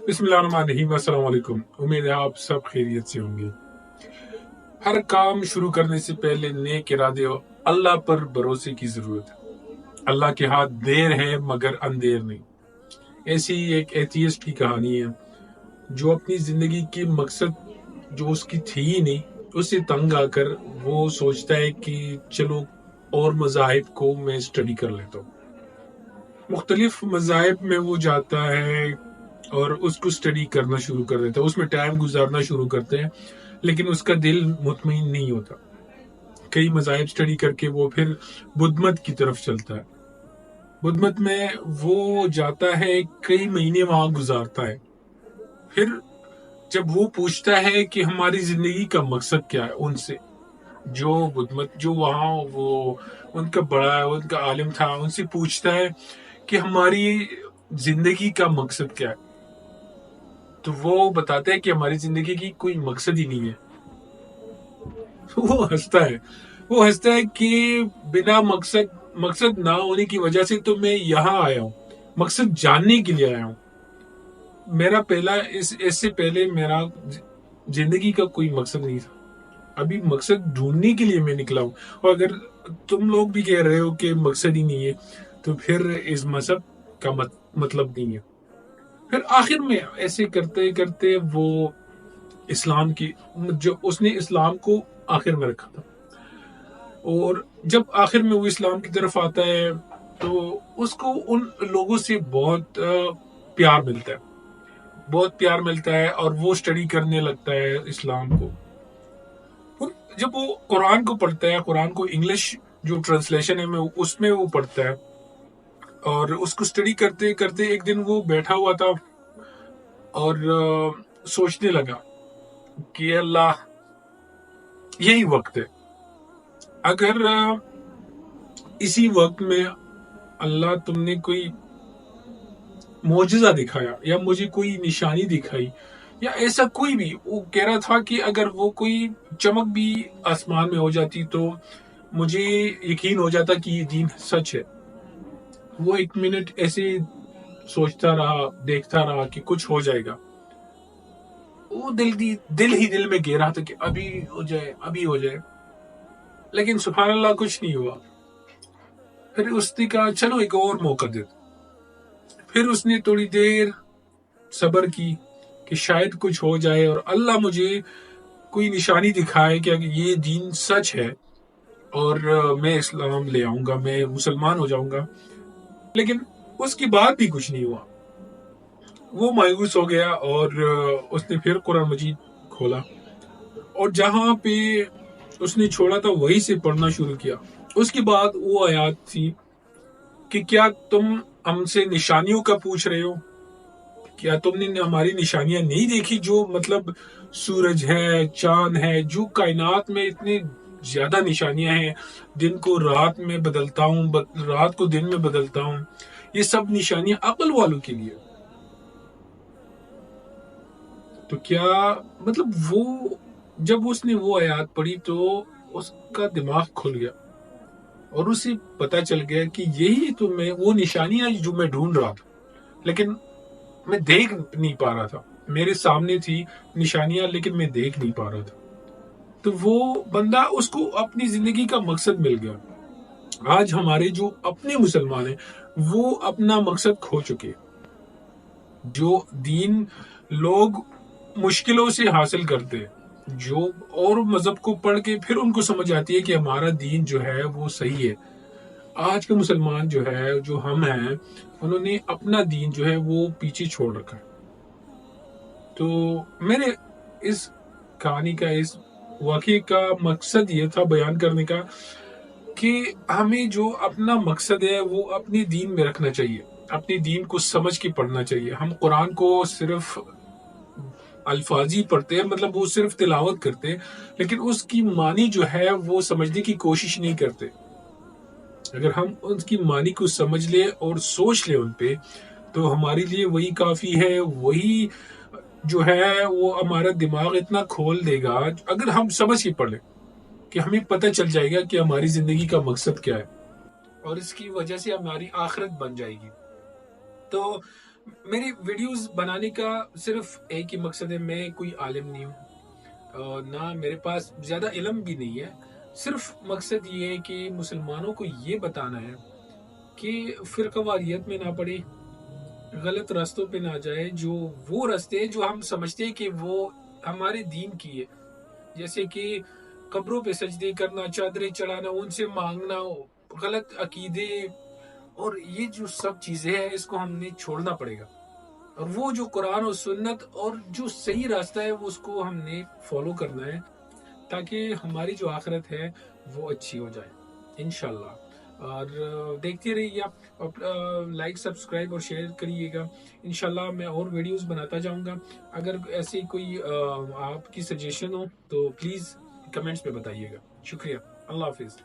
बिस्मिल्लाहिर्रहमानिर्रहीम। अस्सलाम वालेकुम। उम्मीद है आप सब खैरियत से होंगे। हर काम शुरू करने से पहले नेक इरादे और अल्लाह पर भरोसे की जरूरत है। अल्लाह के हाथ देर है मगर अंधेर नहीं। ऐसी ही एक एथियस्ट की कहानी है जो अपनी जिंदगी की मकसद जो उसकी थी ही नहीं, उससे तंग आकर वो सोचता है कि चलो और मज़ाहिब को मैं स्टडी कर लेता हूँ। मुख्तलिफ मज़ाहिब में वो जाता है और उसको स्टडी करना शुरू कर देता है, उसमें टाइम गुजारना शुरू करते हैं, लेकिन उसका दिल मुतमईन नहीं होता। कई मज़ाहिब स्टडी करके वो फिर बुद्ध मत की तरफ चलता है। बुद्ध मत में वो जाता है, कई महीने वहां गुजारता है। फिर जब वो पूछता है कि हमारी जिंदगी का मकसद क्या है, उनसे जो बुद्ध मत जो वहाँ वो उनका बड़ा उनका आलिम था, उनसे पूछता है कि हमारी जिंदगी का मकसद क्या है। तो वो बताते हैं कि हमारी जिंदगी की कोई मकसद ही नहीं है। वो हंसता है कि बिना मकसद ना होने की वजह से तो मैं यहाँ आया हूँ, मकसद जानने के लिए आया हूँ। मेरा इससे पहले मेरा जिंदगी का कोई मकसद नहीं था, अभी मकसद ढूंढने के लिए मैं निकला हूँ। और अगर तुम लोग भी कह रहे हो कि मकसद ही नहीं है, तो फिर इस मजहब का मतलब नहीं है। फिर आखिर में ऐसे करते करते वो इस्लाम की जो उसने इस्लाम को आखिर में रखा था, और जब आखिर में वो इस्लाम की तरफ आता है तो उसको उन लोगों से बहुत प्यार मिलता है और वो स्टडी करने लगता है इस्लाम को। और जब वो कुरान को पढ़ता है, कुरान को इंग्लिश जो ट्रांसलेशन है उसमें वो पढ़ता है और उसको स्टडी करते करते एक दिन वो बैठा हुआ था और सोचने लगा कि अल्लाह, यही वक्त है। अगर इसी वक्त में अल्लाह तुमने कोई मौजज़ा दिखाया या मुझे कोई निशानी दिखाई या ऐसा कोई भी, वो कह रहा था कि अगर वो कोई चमक भी आसमान में हो जाती तो मुझे यकीन हो जाता कि ये दीन सच है। वो एक मिनट ऐसे सोचता रहा, देखता रहा कि कुछ हो जाएगा। वो दिल में कह रहा था कि अभी हो जाए, लेकिन सुभान अल्लाह कुछ नहीं हुआ। फिर उसने कहा चलो एक और मौका दे। फिर उसने थोड़ी देर सब्र की कि शायद कुछ हो जाए और अल्लाह मुझे कोई निशानी दिखाए कि अगर ये दीन सच है और मैं इस्लाम ले आऊंगा, मैं मुसलमान हो जाऊंगा। लेकिन उसके बाद भी कुछ नहीं हुआ। वो मायूस हो गया और उसने फिर कुरान मजीद खोला और जहां पे उसने छोड़ा था वहीं से पढ़ना शुरू किया। उसके बाद वो आयत थी कि क्या तुम हमसे निशानियों का पूछ रहे हो? क्या तुमने हमारी निशानियां नहीं देखी? जो मतलब सूरज है, चांद है, जो कायनात में इतनी ज्यादा निशानियां हैं। दिन को रात में बदलता हूँ, रात को दिन में बदलता हूँ। ये सब निशानियां अक्ल वालों के लिए। तो क्या मतलब वो जब उसने वो आयत पढ़ी तो उसका दिमाग खुल गया और उसे पता चल गया कि यही तो मैं वो निशानियां जो मैं ढूंढ रहा था, लेकिन मैं देख नहीं पा रहा था। मेरे सामने थी निशानियां लेकिन मैं देख नहीं पा रहा था। तो वो बंदा, उसको अपनी जिंदगी का मकसद मिल गया। आज हमारे जो अपने मुसलमान हैं वो अपना मकसद खो चुके। जो दीन लोग मुश्किलों से हासिल करते हैं, जो और मजहब को पढ़ के फिर उनको समझ आती है कि हमारा दीन जो है वो सही है। आज के मुसलमान जो है, जो हम हैं, उन्होंने अपना दीन जो है वो पीछे छोड़ रखा है। तो मेरे इस कहानी का, इस वाकये का मकसद ये था बयान करने का कि हमें जो अपना मकसद है वो अपनी दीन में रखना चाहिए, अपनी दीन को समझ के पढ़ना चाहिए। हम कुरान को सिर्फ अल्फाजी पढ़ते हैं, मतलब वो सिर्फ तिलावत करते हैं, लेकिन उसकी मानी जो है वो समझने की कोशिश नहीं करते। अगर हम उसकी मानी को समझ ले और सोच ले उन पे, तो हमारे लिए वही काफी है। वही जो है वो हमारा दिमाग इतना खोल देगा, अगर हम समझ के पढ़े, कि हमें पता चल जाएगा कि हमारी जिंदगी का मकसद क्या है। اور اس کی وجہ سے ہماری آخرت بن جائے گی۔ تو میری ویڈیوز بنانے کا صرف ایک ہی مقصد ہے، میں کوئی عالم نہیں ہوں، نہ میرے پاس زیادہ علم بھی نہیں ہے، صرف مقصد یہ ہے کہ مسلمانوں کو یہ بتانا ہے کہ فرقہ واریت میں نہ پڑے، غلط راستوں پہ نہ جائے، جو وہ راستے جو ہم سمجھتے ہیں کہ وہ ہمارے دین کی ہے، جیسے کہ قبروں پہ سجدے کرنا، چادریں چڑھانا، ان سے مانگنا، غلط عقیدے، اور یہ جو سب چیزیں ہیں اس کو ہم نے چھوڑنا پڑے گا، اور وہ جو قرآن و سنت اور جو صحیح راستہ ہے وہ اس کو ہم نے فالو کرنا ہے، تاکہ ہماری جو آخرت ہے وہ اچھی ہو جائے انشاءاللہ۔ اور دیکھتے رہیے آپ، لائک سبسکرائب اور شیئر کریے گا، انشاءاللہ میں اور ویڈیوز بناتا جاؤں گا۔ اگر ایسی کوئی آپ کی سجیشن ہو تو پلیز کمنٹس میں بتائیے گا۔ شکریہ، اللہ حافظ۔